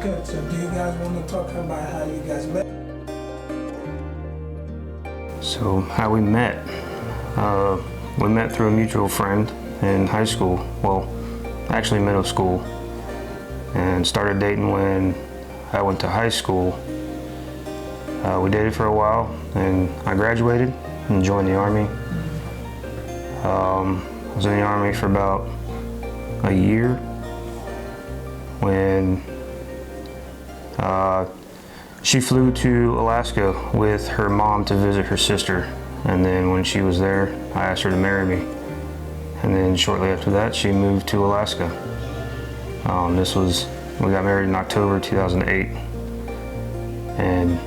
Good. So do you guys want to talk about how you guys met? So how we met? We met through a mutual friend in high school. Well, actually middle school. And started dating when I went to high school. We dated for a while, and I graduated and joined the Army. I was in the Army for about a year when she flew to Alaska with her mom to visit her sister. And then when she was there, I asked her to marry me. And then shortly after that, she moved to Alaska. We got married in October 2008. And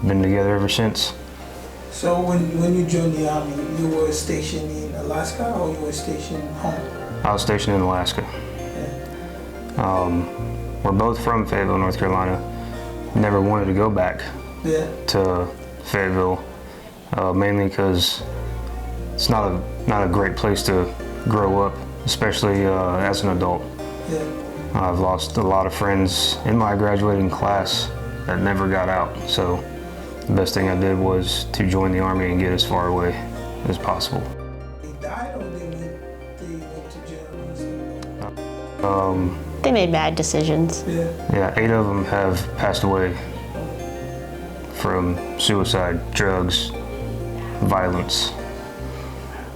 been together ever since. So when you joined the Army, you were stationed in Alaska or you were stationed home? I was stationed in Alaska. Yeah. We're both from Fayetteville, North Carolina. Never wanted to go back to Fayetteville, mainly because it's not a great place to grow up, especially as an adult. Yeah. I've lost a lot of friends in my graduating class that never got out, so the best thing I did was to join the Army and get as far away as possible. They died or they went to jail? They made bad decisions. Yeah, 8 of them have passed away from suicide, drugs, violence.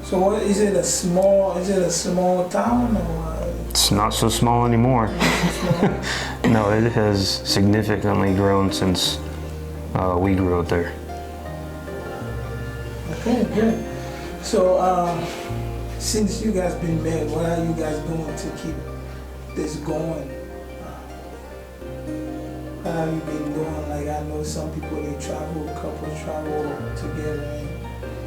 So what, is it a small town or? It's not so small anymore. No, it has significantly grown since we grew up there. Okay, good. So since you guys been married, what are you guys doing to keep this going? What have you been doing? Like, I know some people, they travel, couples travel together,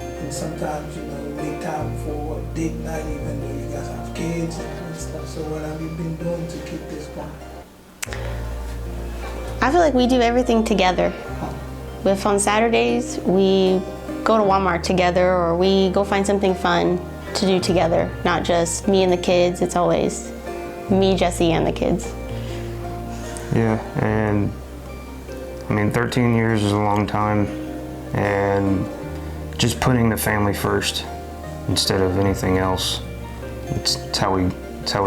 and sometimes, you know, make time for date night even though you guys have kids and stuff. So what have you been doing to keep this going? I feel like we do everything together. If on Saturdays we go to Walmart together or we go find something fun to do together, not just me and the kids, it's always me, Jesse, and the kids. Yeah, and I mean 13 years is a long time, and just putting the family first instead of anything else, it's how we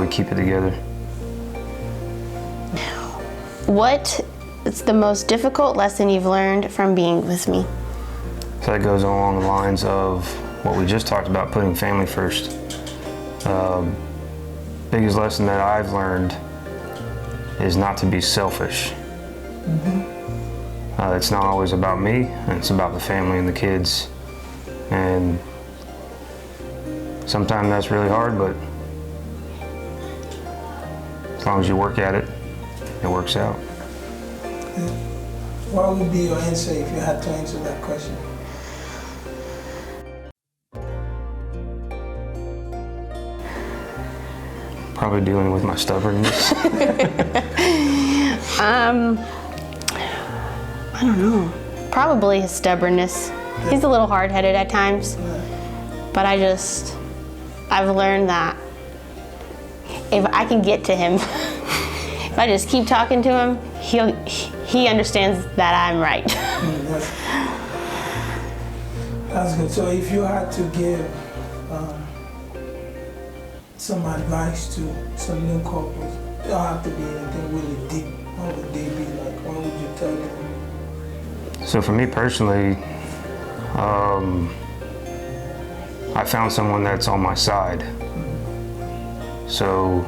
keep it together. What is the most difficult lesson you've learned from being with me? So that goes along the lines of what we just talked about, putting family first. Biggest lesson that I've learned is not to be selfish. It's not always about me, and it's about the family and the kids. And sometimes that's really hard, but as long as you work at it, it works out. What would be your answer if you had to answer that question? Probably dealing with my stubbornness. I don't know. Probably his stubbornness. He's a little hard-headed at times, but I've learned that if I can get to him, if I just keep talking to him, he understands that I'm right. That's good. So if you had to give some advice to some new couples, it don't have to be anything really deep, what would they be like? What would you tell them? So for me personally, I found someone that's on my side. So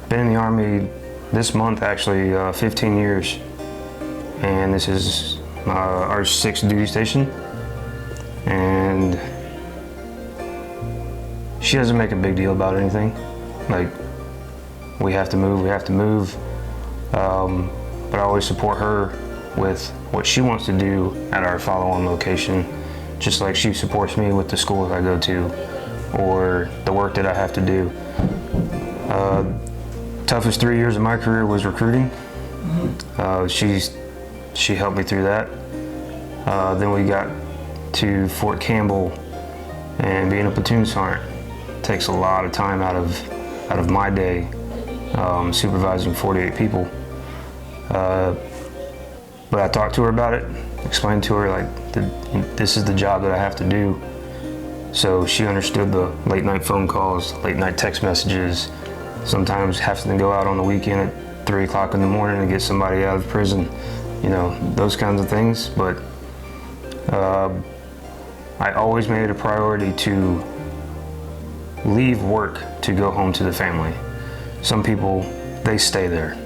been in the Army this month, actually 15 years, and this is our 6th duty station. And she doesn't make a big deal about anything. Like, we have to move. But I always support her with what she wants to do at our follow-on location, just like she supports me with the school that I go to or the work that I have to do. Toughest 3 years of my career was recruiting. She helped me through that. Then we got to Fort Campbell, and being a platoon sergeant takes a lot of time out of my day, supervising 48 people. But I talked to her about it, explained to her like this is the job that I have to do. So she understood the late night phone calls, late night text messages, sometimes having to go out on the weekend at 3 o'clock in the morning to get somebody out of prison, you know, those kinds of things. But I always made it a priority to leave work to go home to the family. Some people, they stay there.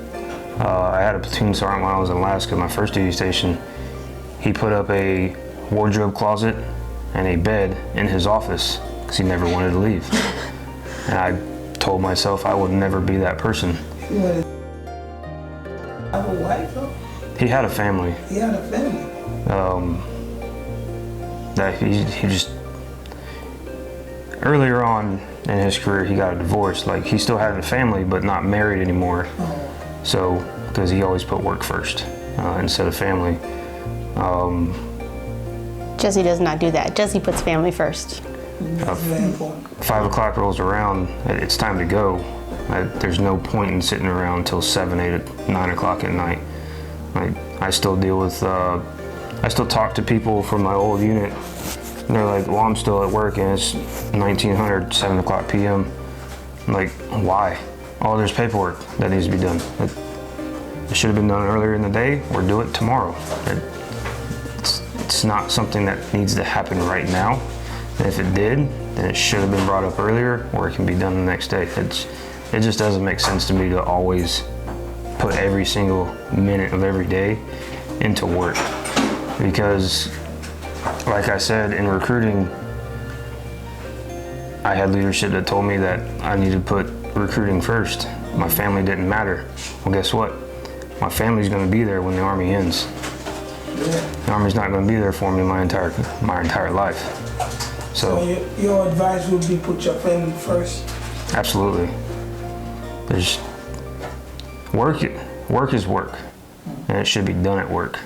I had a platoon sergeant when I was in Alaska, my first duty station. He put up a wardrobe closet and a bed in his office because he never wanted to leave. And I told myself I would never be that person. He wanted to have a wife, though? He had a family. He had a family. That he just, earlier on in his career, he got a divorce. Like, he still had a family, but not married anymore. So, because he always put work first instead of family. Jesse does not do that. Jesse puts family first. That's very important. 5 o'clock rolls around, it's time to go. There's no point in sitting around until 7, 8, 9 o'clock at night. Like, I still deal with, I still talk to people from my old unit. And they're like, well, I'm still at work and it's 1900, 7 o'clock p.m. I'm like, why? Oh, there's paperwork that needs to be done. It should have been done earlier in the day or do it tomorrow. It's not something that needs to happen right now. And if it did, then it should have been brought up earlier or it can be done the next day. It just doesn't make sense to me to always put every single minute of every day into work. Because, like I said, in recruiting, I had leadership that told me that I needed to put recruiting first. My family didn't matter. Well, guess what? My family's going to be there when the Army ends. The Army's not going to be there for me my entire life. So your advice would be put your family first? Absolutely. There's work is work, and it should be done at work.